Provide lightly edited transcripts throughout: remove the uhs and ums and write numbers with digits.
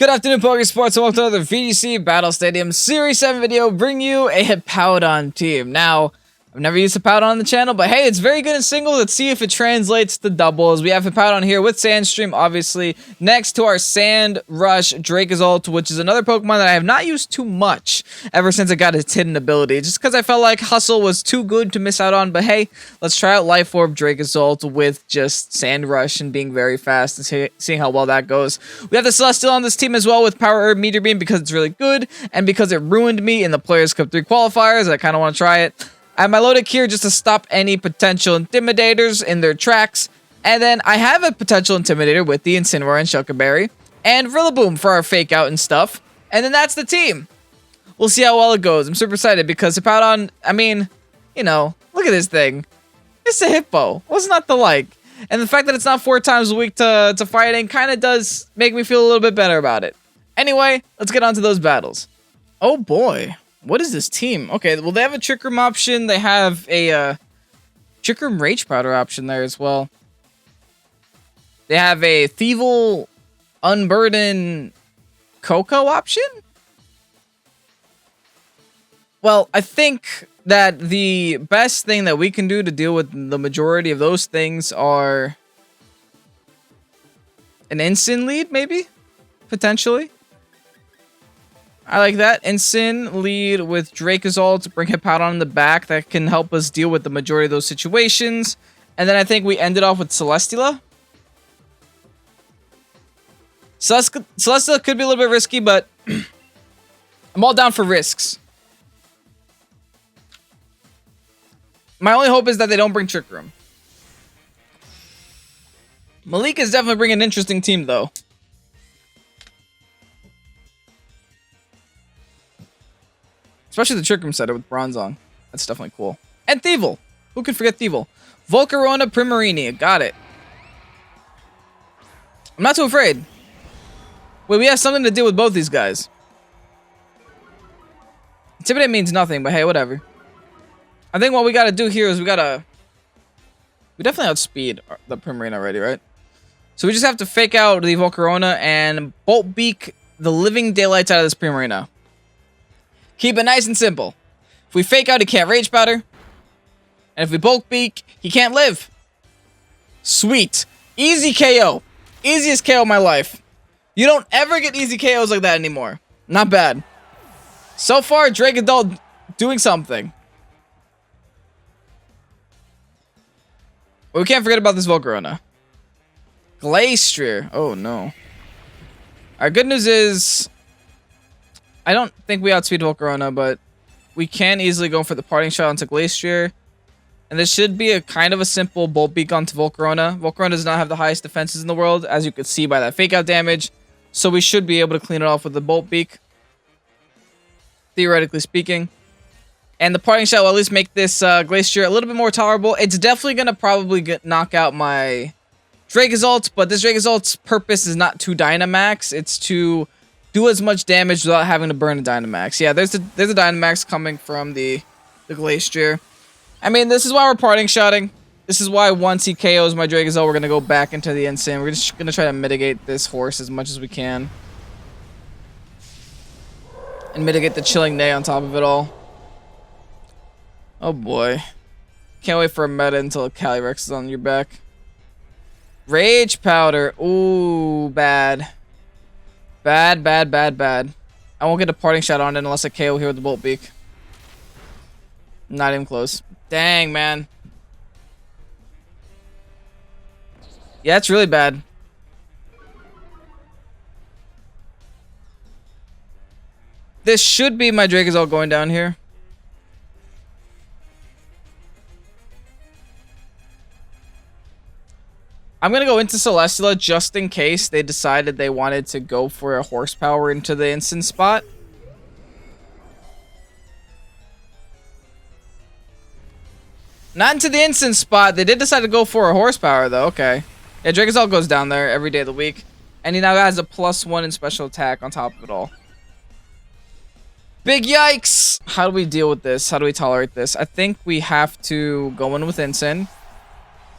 Good afternoon, Pokésports, and welcome to another VGC Battle Stadium Series 7 video, bring you a HIPPOWDON team. Now, I've never used HIPPOWDON on the channel, but hey, it's very good in single. Let's see if it translates to doubles. We have HIPPOWDON here with Sandstream, obviously, next to our Sand Rush Dracozolt, which is another Pokemon that I have not used too much ever since it got its hidden ability, just because I felt like Hustle was too good to miss out on. But hey, let's try out Life Orb Dracozolt with just Sand Rush and being very fast and seeing how well that goes. We have the Celestial on this team as well with Power Herb Meteor Beam because it's really good and because it ruined me in the Players Cup 3 qualifiers. I kind of want to try it. I have my Loaded here just to stop any potential Intimidators in their tracks. And then I have a potential Intimidator with the Incineroar and Shucker Berry. And Rillaboom for our Fake Out and stuff. And then that's the team. We'll see how well it goes. I'm super excited because HIPPOWDON, I mean, you know, look at this thing. It's a hippo. What's not to like? And the fact that it's not 4 times a week to fighting kind of does make me feel a little bit better about it. Anyway, let's get on to those battles. Oh boy. What is this team? Okay, well, they have a Trick Room option. They have a Trick Room Rage Powder option there as well. They have a Thievul Unburden Coco option? Well, I think that the best thing that we can do to deal with the majority of those things are an Instant lead, maybe? Potentially. I like that. Instant lead with Dracozolt to bring HIPPOWDON in the back. That can help us deal with the majority of those situations. And then I think we ended off with Celesteela. Celesteela could be a little bit risky, but I'm all down for risks. My only hope is that they don't bring Trick Room. Malik is definitely bringing an interesting team, though. Especially the Trick Room setup with Bronzong. That's definitely cool. And Thievul. Who could forget Thievul? Volcarona Primarini. Got it. I'm not too afraid. Wait, we have something to do with both these guys. Intimidate means nothing, but hey, whatever. I think what we gotta do here is we definitely outspeed the Primarina already, right? So we just have to fake out the Volcarona and Bolt Beak the living daylights out of this Primarina. Keep it nice and simple. If we fake out, he can't Rage Powder. And if we Bulk Beak, he can't live. Sweet. Easy KO. Easiest KO of my life. You don't ever get easy KOs like that anymore. Not bad. So far, Dracozolt doing something. But we can't forget about this Volcarona. Glastrier. Oh, no. Our good news is I don't think we outspeed Volcarona, but we can easily go for the parting shot onto Glastrier. And this should be a kind of a simple Bolt Beak onto Volcarona. Volcarona does not have the highest defenses in the world, as you could see by that fake out damage. So we should be able to clean it off with the Bolt Beak, theoretically speaking. And the parting shot will at least make this Glastrier a little bit more tolerable. It's definitely going to probably knock out my Dracozolt, but this Dracozolt's purpose is not to Dynamax. It's to do as much damage without having to burn a Dynamax. Yeah, there's a Dynamax coming from the Glastrier. I mean, this is why we're parting shotting. This is why once he KOs my Dracozolt, we're going to go back into the Insane. We're just going to try to mitigate this horse as much as we can. And mitigate the Chilling Neigh on top of it all. Oh boy. Can't wait for a meta until Calyrex is on your back. Rage Powder. Ooh, bad. Bad, bad, bad, bad. I won't get a parting shot on it unless I KO here with the Bolt Beak. Not even close. Dang, man. Yeah, it's really bad. This should be my Dracozolt going down here. I'm going to go into Celesteela just in case they decided they wanted to go for a horsepower into the instant spot. Not into the instant spot. They did decide to go for a horsepower, though. Okay. Yeah, Dracozolt goes down there every day of the week. And he now has a +1 in special attack on top of it all. Big yikes! How do we deal with this? How do we tolerate this? I think we have to go in with Instant.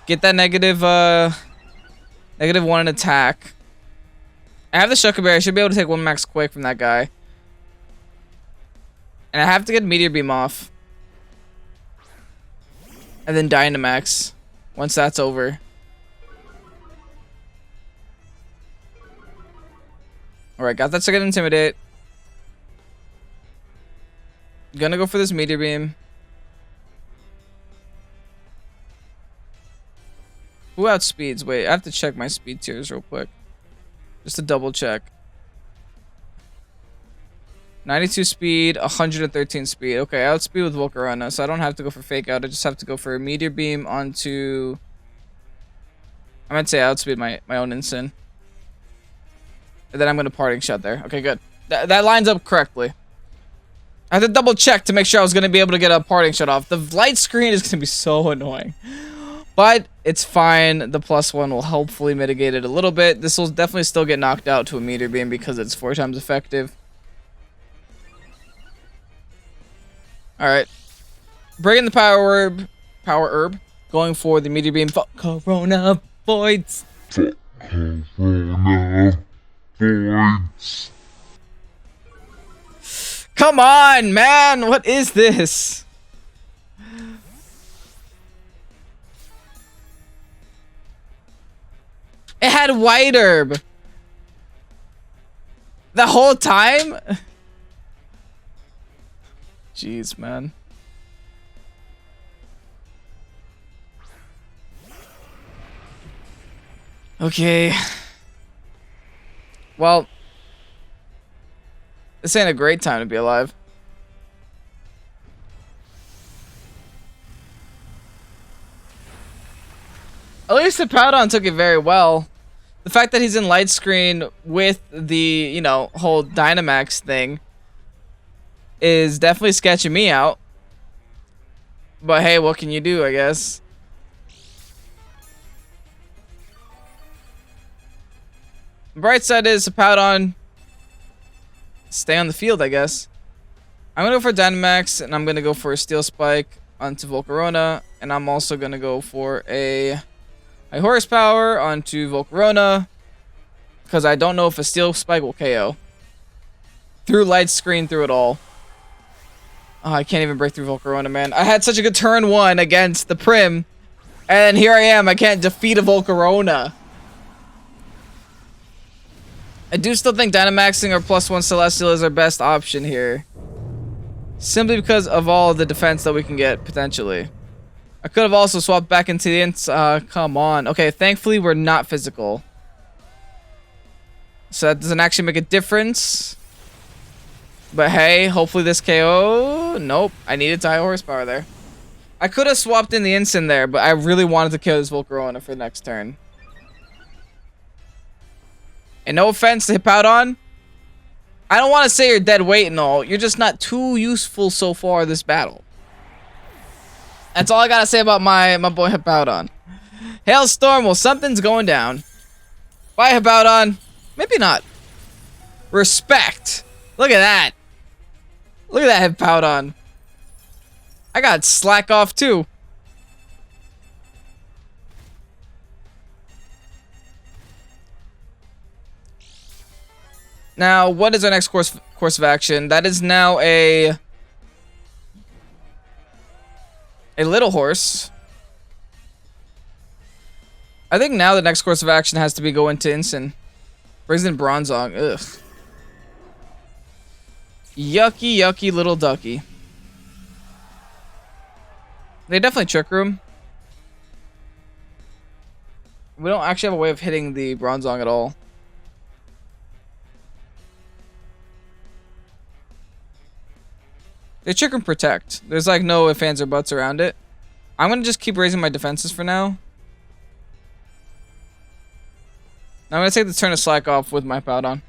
Get that negative, -1 in attack. I have the Shucker Berry. I should be able to take 1 max quick from that guy. And I have to get Meteor Beam off. And then Dynamax. Once that's over. Alright, got that second Intimidate. Gonna go for this Meteor Beam. Who outspeeds? Wait, I have to check my speed tiers real quick. Just to double check. 92 speed, 113 speed. Okay, I outspeed with Volcarona, so I don't have to go for Fake Out. I just have to go for a Meteor Beam onto... I might say I outspeed my own Incin. And then I'm going to Parting Shot there. Okay, good. That lines up correctly. I had to double check to make sure I was going to be able to get a Parting Shot off. The light screen is going to be so annoying. But it's fine. The +1 will hopefully mitigate it a little bit. This will definitely still get knocked out to a Meteor Beam because it's 4 times effective. Alright. Bringing the Power Herb. Going for the Meteor Beam. Corona Voids. Corona Voids. Come on, man! What is this? It had White Herb. The whole time? Jeez, man. Okay. Well, this ain't a great time to be alive. At least the Hippowdon took it very well. The fact that he's in light screen with the, you know, whole Dynamax thing is definitely sketching me out. But hey, what can you do, I guess? The bright side is Hippowdon stay on the field, I guess. I'm gonna go for Dynamax, and I'm gonna go for a Steel Spike onto Volcarona, and I'm also gonna go for a High Horsepower onto Volcarona, because I don't know if a Steel Spike will KO. Through light screen, through it all. Oh, I can't even break through Volcarona, man. I had such a good turn 1 against the Prim, and here I am. I can't defeat a Volcarona. I do still think Dynamaxing or +1 Celestial is our best option here. Simply because of all the defense that we can get, potentially. I could have also swapped back into the Ints. Come on. Okay, thankfully we're not physical. So that doesn't actually make a difference. But hey, hopefully this KO... Nope, I needed to High Horsepower there. I could have swapped in the Incin there, but I really wanted to kill this Volcarona for the next turn. And no offense to Hippowdon, I don't want to say you're dead weight and all. You're just not too useful so far this battle. That's all I gotta say about my boy Hippowdon. Hailstorm, well, something's going down. Bye, Hippowdon. Maybe not. Respect. Look at that. Look at that Hippowdon. I got slack off too. Now, what is our next course of action? That is now a Little Horse. I think now the next course of action has to be go into Incin. Brings in Bronzong. Ugh. Yucky, yucky little ducky. They definitely Trick Room. We don't actually have a way of hitting the Bronzong at all. They Trick Room Protect. There's like no ifs, ands, or buts around it. I'm gonna just keep raising my defenses for now. I'm gonna take the turn to slack off with my Hippowdon.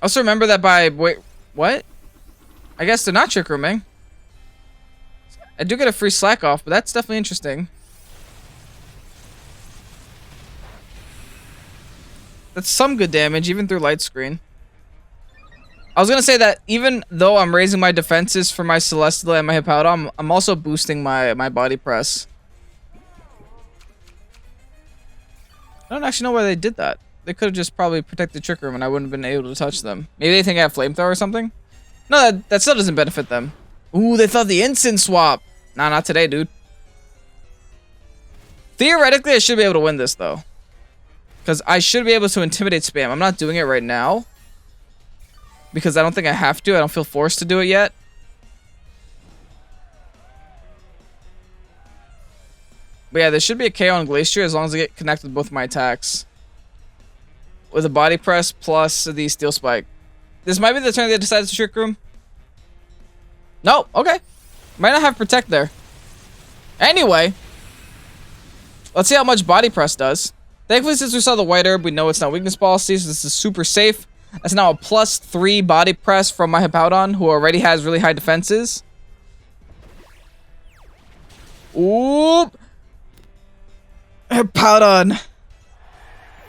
Also remember that by... Wait, what? I guess they're not Trick Rooming. I do get a free slack off, but that's definitely interesting. That's some good damage, even through light screen. I was gonna say that even though I'm raising my defenses for my Celestial and my Hippowdon, I'm also boosting my body press. I don't actually know why they did that. they could have just probably protected Trick Room and I wouldn't have been able to touch them. Maybe they think I have Flamethrower or something? No, that still doesn't benefit them. Ooh, they thought the instant swap. Nah, not today, dude. Theoretically, I should be able to win this, though. Because I should be able to intimidate spam. I'm not doing it right now. Because I don't think I have to. I don't feel forced to do it yet. But yeah, there should be a KO on Glacier as long as I get connected with both my attacks. With a body press plus the Steel Spike. This might be the turn they decided to Trick Room. No, okay. Might not have Protect there. Anyway. Let's see how much body press does. Thankfully, since we saw the white herb, we know it's not weakness policy, so this is super safe. That's now a +3 body press from my Hippowdon, who already has really high defenses. Oop! Hippowdon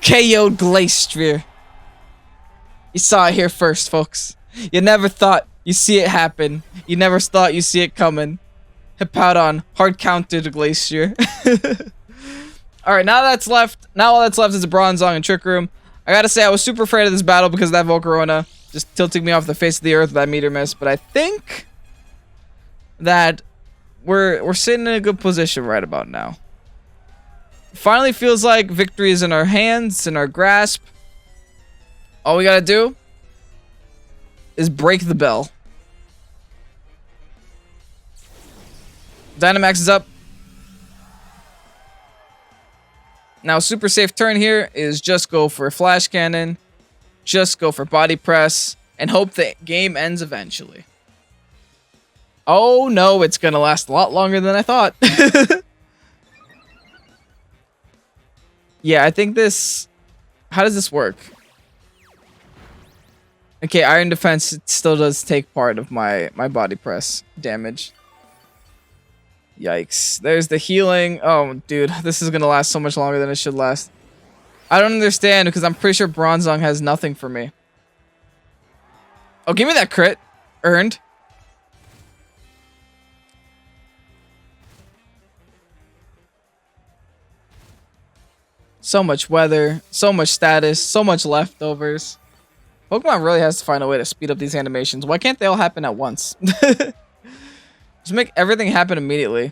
KO'd Glacier. You saw it here first, folks. You never thought you see it happen. You never thought you see it coming. Hippowdon hard countered Glacier. Alright, now all that's left is a Bronzong and Trick Room. I gotta say, I was super afraid of this battle because of that Volcarona just tilting me off the face of the earth with that meter miss, but I think that we're sitting in a good position right about now. Finally feels like victory is in our hands, in our grasp. All we gotta do is break the bell. Dynamax is up. Now, super safe turn here is just go for Flash Cannon, just go for Body Press, and hope the game ends eventually. Oh no, it's gonna last a lot longer than I thought. Yeah, I think this... How does this work? Okay, Iron Defense still does take part of my Body Press damage. Yikes. There's the healing. Oh, dude, this is gonna last so much longer than it should last. I don't understand, because I'm pretty sure Bronzong has nothing for me. Oh, give me that crit. Earned. So much weather, so much status, so much leftovers. Pokemon really has to find a way to speed up these animations. Why can't they all happen at once? Just make everything happen immediately.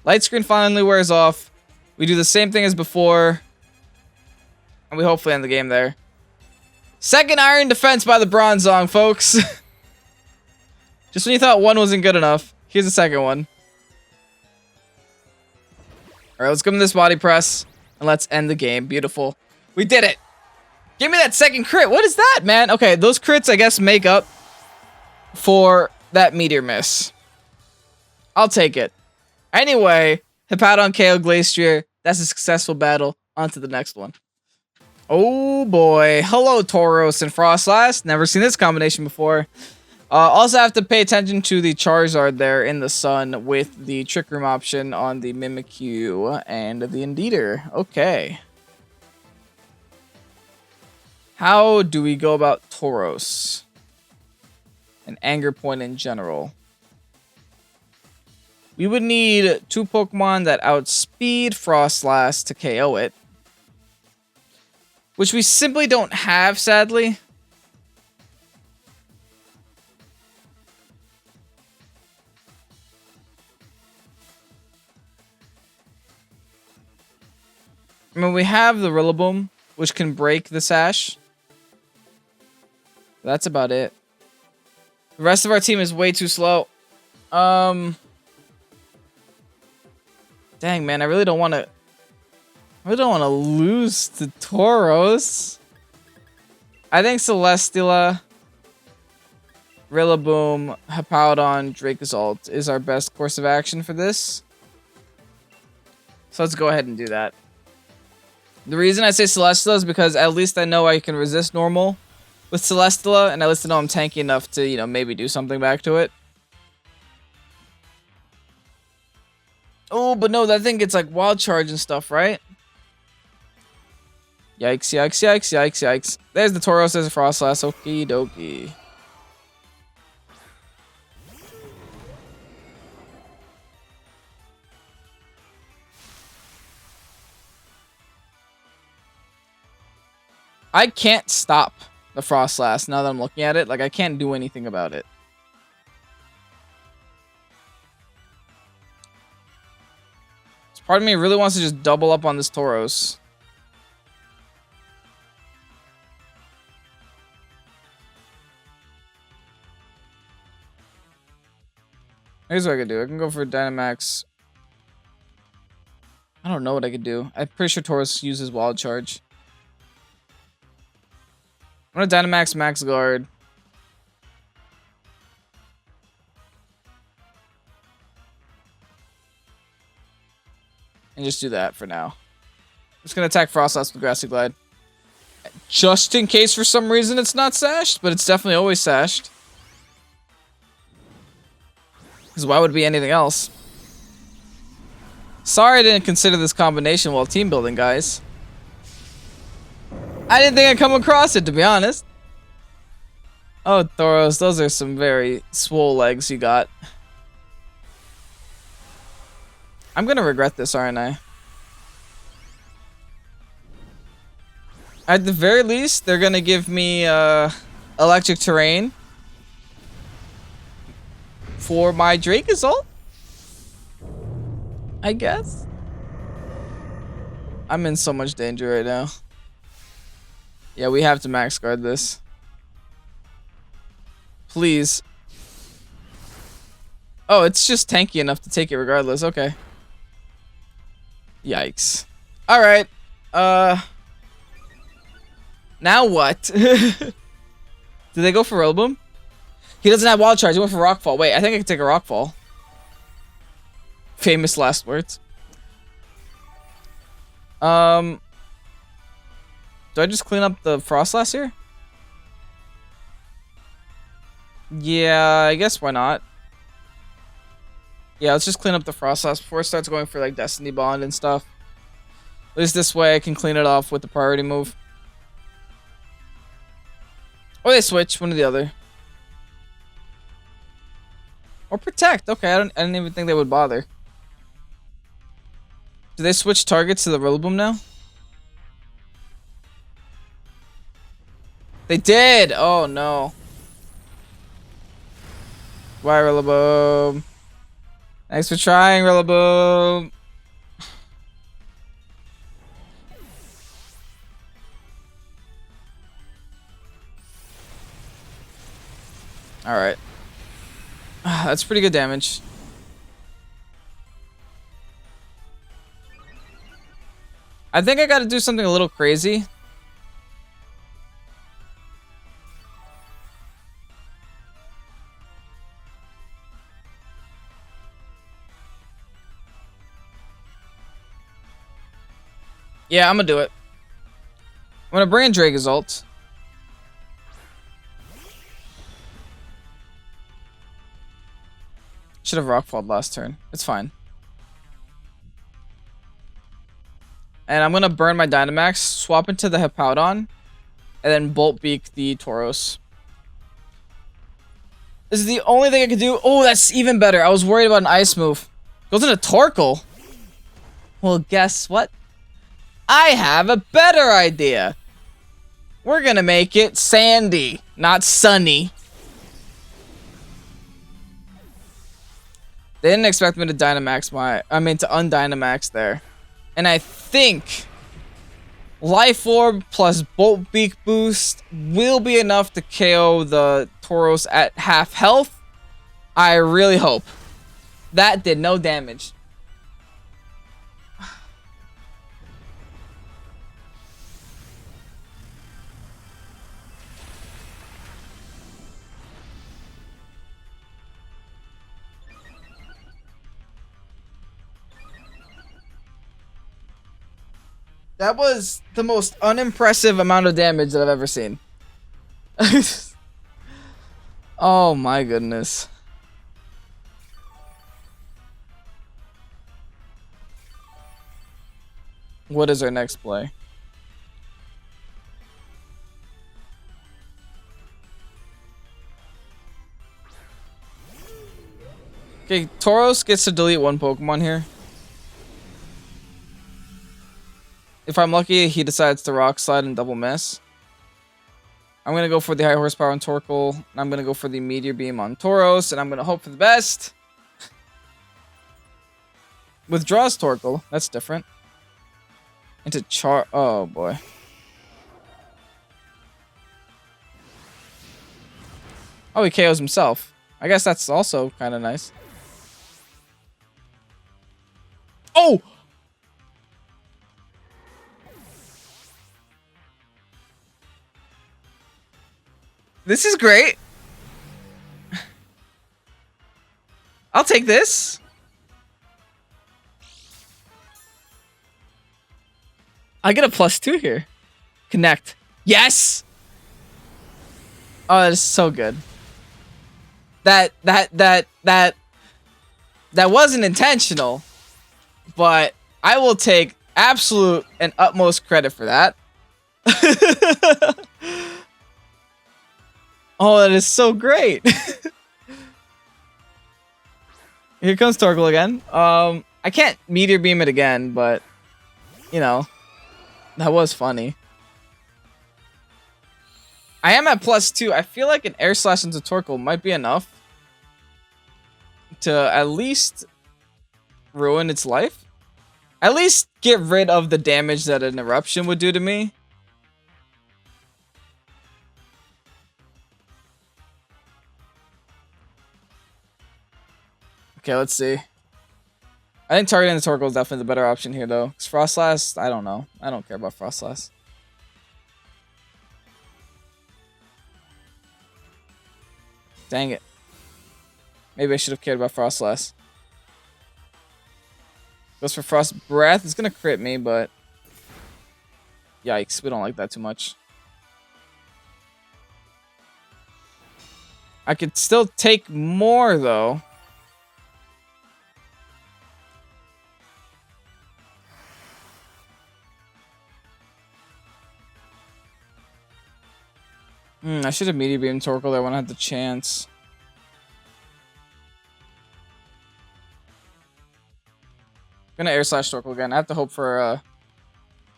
Light screen finally wears off. We do the same thing as before. And we hopefully end the game there. Second Iron Defense by the Bronzong, folks. Just when you thought one wasn't good enough, here's the second one. Alright, let's give him this Body Press. And let's end the game. Beautiful. We did it. Give me that second crit. What is that, man? Okay, those crits, I guess, make up for that meteor miss. I'll take it. Anyway, Hippowdon KO Glacier. That's a successful battle. On to the next one. Oh, boy. Hello, Tauros and Frostlass. Never seen this combination before. Also have to pay attention to the Charizard there in the sun with the Trick Room option on the Mimikyu and the Indeedee. Okay. How do we go about Tauros? And Anger Point in general. We would need two Pokemon that outspeed Frostlass to KO it. Which we simply don't have, sadly. I mean, we have the Rillaboom, which can break the Sash. That's about it. The rest of our team is way too slow. Dang, man, I really don't want to... lose to Tauros. I think Celesteela, Rillaboom, Hippowdon, Dracozolt is our best course of action for this. So let's go ahead and do that. The reason I say Celesteela is because at least I know I can resist normal with Celesteela, and at least I know I'm tanky enough to, you know, maybe do something back to it. Oh, but no, that thing gets like Wild Charge and stuff, right? Yikes, yikes, yikes, yikes, yikes. There's the Tauros, there's a Frostlass. Okie dokie. I can't stop the Frostlass now that I'm looking at it. Like, I can't do anything about it. So part of me really wants to just double up on this Tauros. Here's what I could do. I can go for Dynamax. I don't know what I could do. I'm pretty sure Tauros uses Wild Charge. I'm gonna Dynamax Max Guard. And just do that for now. I'm just gonna attack Frostlass with Grassy Glide. Just in case for some reason it's not sashed, but it's definitely always sashed. Because why would it be anything else? Sorry I didn't consider this combination while team building, guys. I didn't think I'd come across it, to be honest. Oh, Tauros, those are some very swole legs you got. I'm gonna regret this, aren't I? At the very least, they're gonna give me electric terrain for my Dracozolt, I guess. I'm in so much danger right now. Yeah, we have to max guard this. Please. Oh, it's just tanky enough to take it regardless. Okay. Yikes. Alright. Now what? Did they go for Rillaboom? He doesn't have Wild Charge. He went for Rockfall. Wait, I think I can take a Rockfall. Famous last words. Do I just clean up the Frostlass here? Yeah, I guess why not? Yeah, let's just clean up the Frostlass before it starts going for like Destiny Bond and stuff. At least this way I can clean it off with the priority move. Or they switch, one or the other. Or protect. Okay, I didn't even think they would bother. Do they switch targets to the Rillaboom now? They did! Oh no. Bye, Rillaboom. Thanks for trying, Rillaboom. Alright. That's pretty good damage. I think I gotta do something a little crazy. Yeah, I'm gonna do it. I'm gonna bring in Dracozolt. Should have Rockfalled last turn. It's fine. And I'm gonna burn my Dynamax, swap into the Hippowdon, and then Bolt Beak the Tauros. This is the only thing I can do. Oh, that's even better. I was worried about an ice move. Goes into Torkoal. Well, guess what? I have a better idea. We're gonna make it Sandy, not Sunny. They didn't expect me to Dynamax to undynamax there. And I think Life Orb plus Bolt Beak boost will be enough to KO the Tauros at half health. I really hope. That did no damage. That was the most unimpressive amount of damage that I've ever seen. Oh my goodness. What is our next play? Okay, Tauros gets to delete one Pokemon here. If I'm lucky, he decides to Rock Slide and double miss. I'm going to go for the high horsepower on Torkoal. And I'm going to go for the Meteor Beam on Tauros. And I'm going to hope for the best. Withdraws Torkoal. That's different. Into Char... Oh, boy. Oh, he KOs himself. I guess that's also kind of nice. Oh! This is great. I'll take this. I get a +2 here. Connect. Yes! Oh, that is so good. That wasn't intentional, but I will take absolute and utmost credit for that. Oh, that is so great. Here comes Torkoal again. I can't Meteor Beam it again, but you know, that was funny. I am at +2. I feel like an Air Slash into Torkoal might be enough to at least ruin its life. At least get rid of the damage that an Eruption would do to me. Okay, let's see. I think targeting the Torkoal is definitely the better option here, though. Because Frostlass, I don't know. I don't care about Frostlass. Dang it. Maybe I should have cared about Frostlass. Goes for Frost Breath. It's going to crit me, but... Yikes, we don't like that too much. I could still take more, though. I should have Meteor Beam Torkoal there when I had the chance. I'm gonna Air Slash Torkoal again. I have to hope for a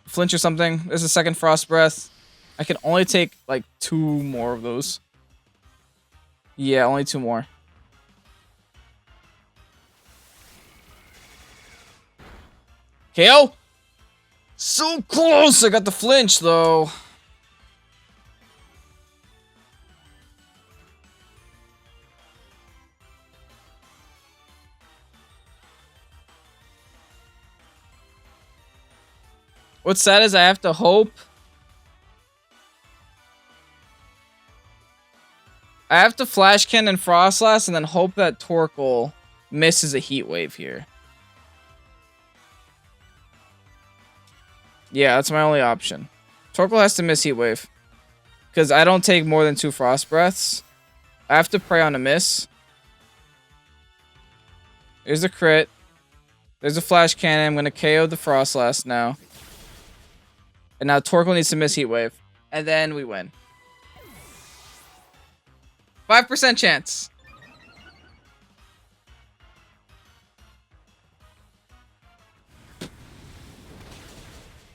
flinch or something. There's a second Frost Breath. I can only take like 2 more of those. Yeah, only 2 more. KO! So close! I got the flinch though. What's sad is I have to hope. I have to Flash Cannon Frostlass and then hope that Torkoal misses a Heat Wave here. Yeah, that's my only option. Torkoal has to miss Heat Wave. Because I don't take more than 2 Frost Breaths. I have to pray on a miss. There's a crit. There's a Flash Cannon. I'm going to KO the Frostlass now. And now Torkoal needs to miss Heat Wave. And then we win. 5% chance.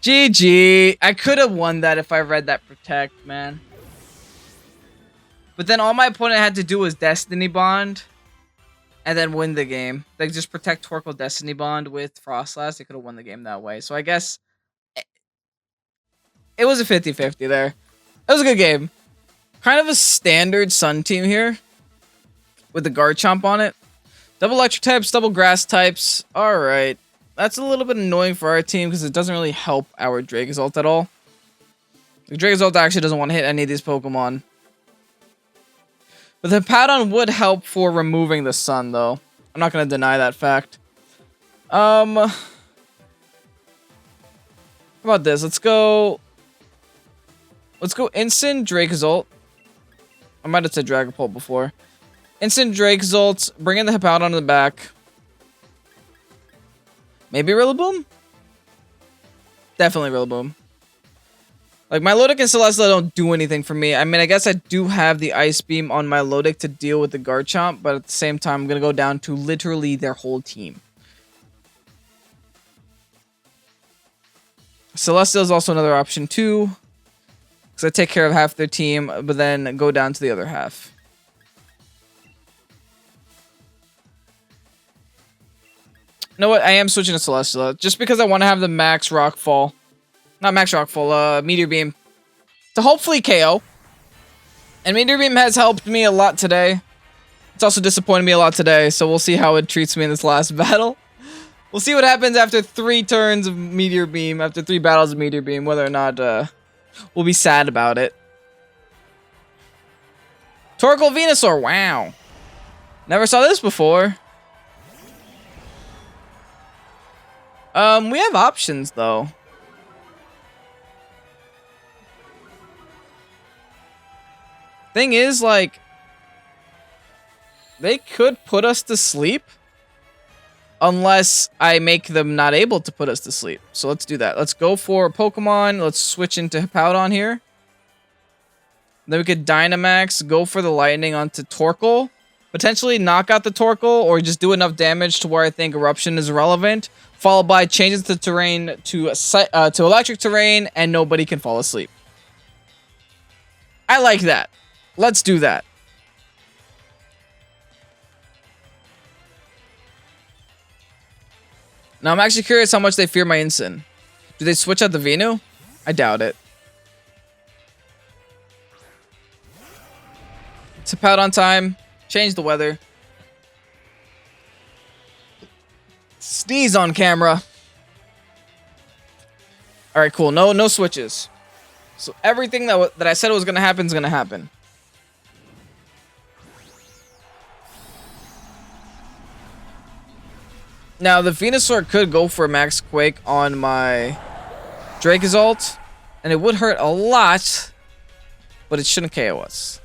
GG. I could have won that if I read that Protect, man. But then all my opponent had to do was Destiny Bond. And then win the game. Like, just Protect Torkoal Destiny Bond with Frostlass. They could have won the game that way. So I guess... it was a 50-50 there. It was a good game. Kind of a standard Sun team here. With the Garchomp on it. Double Electric types, double Grass types. Alright. That's a little bit annoying for our team because it doesn't really help our Dracozolt at all. The Dracozolt actually doesn't want to hit any of these Pokemon. But the Hippowdon would help for removing the Sun, though. I'm not going to deny that fact. How about this? Let's go Instant Dracozolt. I might have said Dragapult before. Instant Dracozolt. Bring in the Hippowdon in the back. Maybe Rillaboom? Definitely Rillaboom. Like, my Milotic and Celesteela don't do anything for me. I mean, I guess I do have the Ice Beam on my Milotic to deal with the Garchomp, but at the same time, I'm going to go down to literally their whole team. Celesteela is also another option, too. Because I take care of half their team, but then go down to the other half. You know what? I am switching to Celesteela just because I want to have the max Rockfall. Not max Rockfall, Meteor Beam. To hopefully KO. And Meteor Beam has helped me a lot today. It's also disappointed me a lot today, so we'll see how it treats me in this last battle. We'll see what happens after 3 turns of Meteor Beam, after 3 battles of Meteor Beam, whether or not we'll be sad about it. Torkoal Venusaur, wow. Never saw this before. We have options, though. Thing is, like, they could put us to sleep unless I make them not able to put us to sleep. So let's do that. Let's go for a Pokemon. Let's switch into HIPPOWDON here. Then we could Dynamax, go for the Lightning onto Torkoal. Potentially knock out the Torkoal or just do enough damage to where I think Eruption is relevant. Followed by changes the terrain to electric terrain and nobody can fall asleep. I like that. Let's do that. Now, I'm actually curious how much they fear my Incin. Do they switch out the Venu? I doubt it. It's HIPPOWDON time. Change the weather. Sneeze on camera. Alright, cool. No switches. So everything that I said was going to happen is going to happen. Now, the Venusaur could go for a Max Quake on my Dracozolt, and it would hurt a lot, but it shouldn't KO us.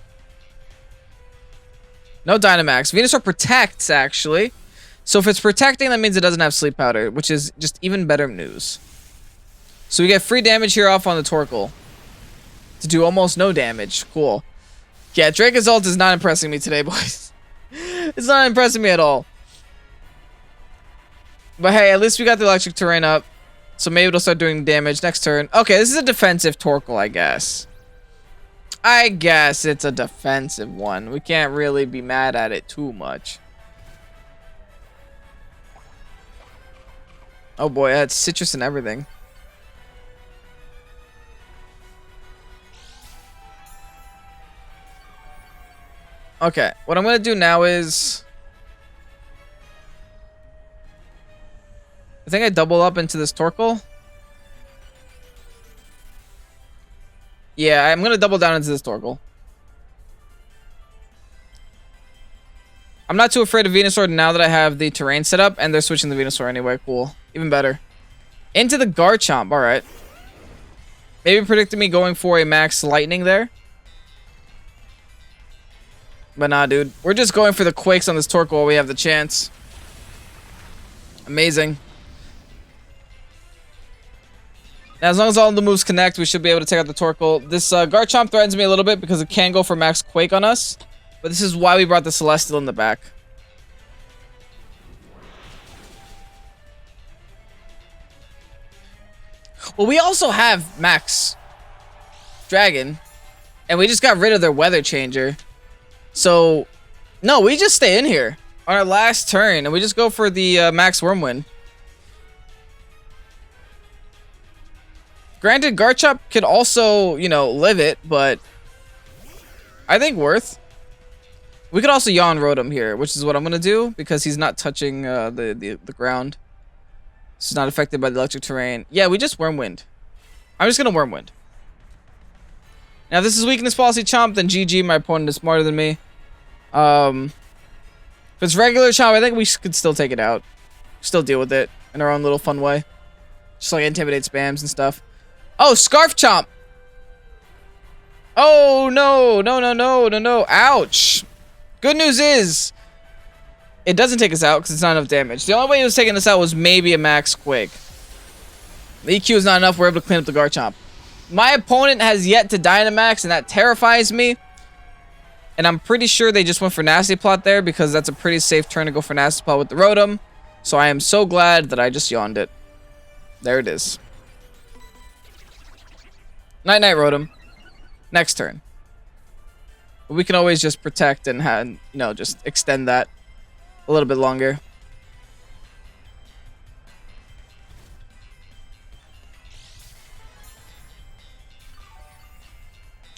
No Dynamax. Venusaur protects, actually. So if it's protecting, that means it doesn't have Sleep Powder, which is just even better news. So we get free damage here off on the Torkoal to do almost no damage. Cool. Yeah, Dracozolt is not impressing me today, boys. It's not impressing me at all. But hey, at least we got the electric terrain up. So maybe it'll start doing damage next turn. Okay, this is a defensive Torkoal, I guess. I guess it's a defensive one. We can't really be mad at it too much. Oh boy, it had citrus and everything. Okay, what I'm going to do now is... I think I double up into this Torkoal. Yeah, I'm going to double down into this Torkoal. I'm not too afraid of Venusaur now that I have the terrain set up, and they're switching the Venusaur anyway. Cool. Even better. Into the Garchomp. Alright. Maybe predicted me going for a max Lightning there. But nah, dude. We're just going for the Quakes on this Torkoal while we have the chance. Amazing. Now, as long as all the moves connect, we should be able to take out the Torkoal. This Garchomp threatens me a little bit because it can go for max Quake on us. But this is why we brought the Celesteela in the back. Well, we also have max Dragon. And we just got rid of their Weather Changer. So, no, we just stay in here on our last turn. And we just go for the max Wormwind. Granted, Garchomp could also, you know, live it, but I think worth. We could also Yawn Rotom here, which is what I'm going to do because he's not touching the ground. This is not affected by the electric terrain. Yeah, we just Wormwind. I'm just going to Wormwind. Now, if this is Weakness Policy Chomp, then GG, my opponent is smarter than me. If it's regular Chomp, I think we could still take it out. Still deal with it in our own little fun way. Just like Intimidate spams and stuff. Oh, Scarf Chomp! Oh, no. No. Ouch. Good news is, it doesn't take us out because it's not enough damage. The only way it was taking us out was maybe a max Quake. The EQ is not enough. We're able to clean up the Garchomp. My opponent has yet to Dynamax, and that terrifies me. And I'm pretty sure they just went for Nasty Plot there because that's a pretty safe turn to go for Nasty Plot with the Rotom. So I am so glad that I just yawned it. There it is. Night-night, Rotom. next turn. But we can always just protect and have, you know, just extend that a little bit longer.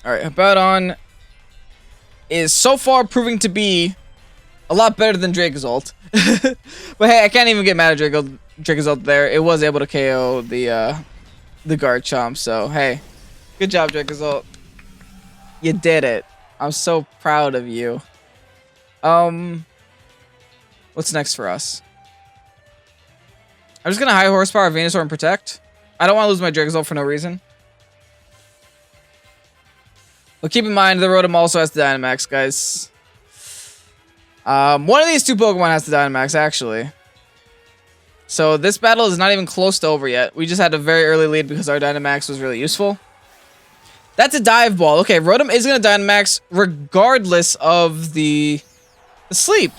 Alright, HIPPOWDON is so far proving to be a lot better than Dracozolt. But hey, I can't even get mad at Dracozolt there. It was able to KO the Garchomp, so hey. Good job, Dracozolt. You did it. I'm so proud of you. What's next for us? I'm just gonna high horsepower Venusaur and protect. I don't want to lose my Dracozolt for no reason. But keep in mind, the Rotom also has the Dynamax, guys. One of these two Pokemon has the Dynamax, actually. So this battle is not even close to over yet. We just had a very early lead because our Dynamax was really useful. That's a Dive Ball. Okay, Rotom is going to Dynamax regardless of the sleep.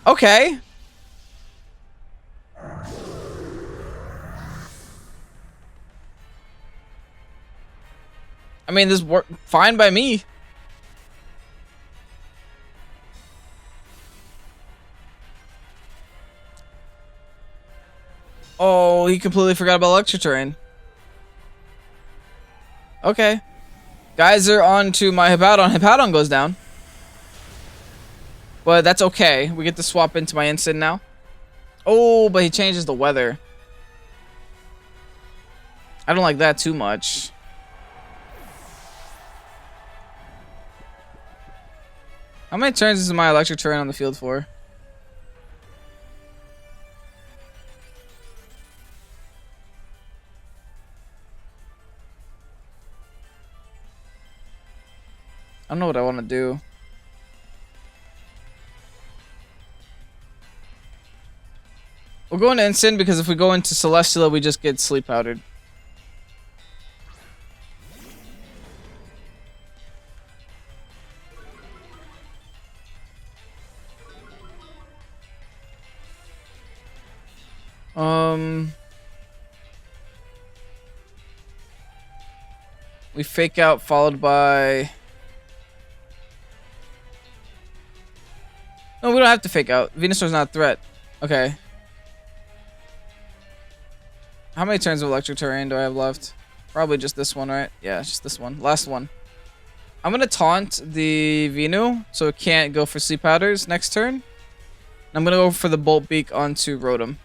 Okay. I mean, this worked fine by me. Oh, he completely forgot about Electric Terrain. Okay. Guys are on to my HIPPOWDON. HIPPOWDON goes down. But that's okay. We get to swap into my Instant now. Oh, but he changes the weather. I don't like that too much. How many turns is my Electric Terrain on the field for? I don't know what I want to do. We'll go into Instant because if we go into Celesteela, we just get Sleep Powdered. We Fake Out followed by... No, we don't have to Fake Out. Venusaur's not a threat. Okay. How many turns of Electric Terrain do I have left? Probably just this one, right? Yeah, just this one. Last one. I'm gonna taunt the Venu so it can't go for Sleep Powders next turn. And I'm gonna go for the Bolt Beak onto Rotom.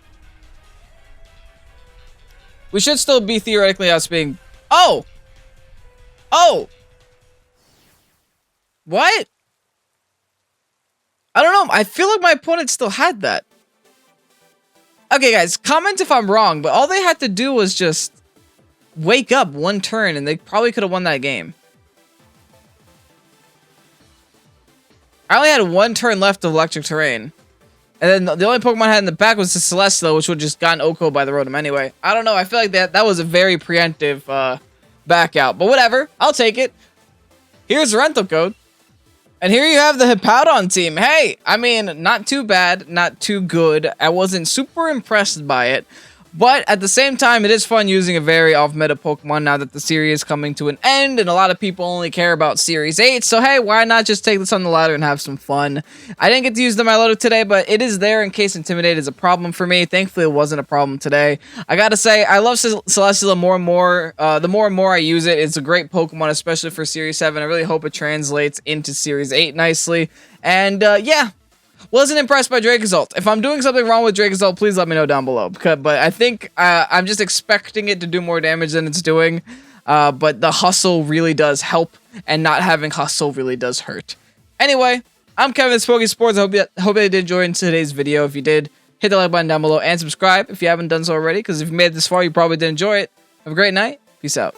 We should still be theoretically outspeeding. Oh! Oh! What? I don't know. I feel like my opponent still had that. Okay, guys, comment if I'm wrong, but all they had to do was just wake up one turn, and they probably could have won that game. I only had one turn left of Electric Terrain. And then the only Pokemon I had in the back was the Celesteela, which would have just gotten OHKO by the Rotom anyway. I don't know. I feel like that was a very preemptive back out. But whatever. I'll take it. Here's the rental code. And here you have the HIPPOWDON team. Hey, I mean, not too bad, not too good. I wasn't super impressed by it. But at the same time, it is fun using a very off-meta Pokemon now that the series is coming to an end, and a lot of people only care about Series 8, so hey, why not just take this on the ladder and have some fun? I didn't get to use the Milotic today, but it is there in case Intimidate is a problem for me. Thankfully, it wasn't a problem today. I gotta say, I love Celesteela more and more. The more and more I use it, it's a great Pokemon, especially for Series 7. I really hope it translates into Series 8 nicely. And, yeah. Wasn't impressed by Dracozolt. If I'm doing something wrong with Dracozolt, please let me know down below. But I think I'm just expecting it to do more damage than it's doing. But the hustle really does help, and not having hustle really does hurt. Anyway, I'm Kevin, this is Pokésports. I hope you did enjoy today's video. If you did, hit the like button down below and subscribe if you haven't done so already. Because if you made it this far, you probably did enjoy it. Have a great night. Peace out.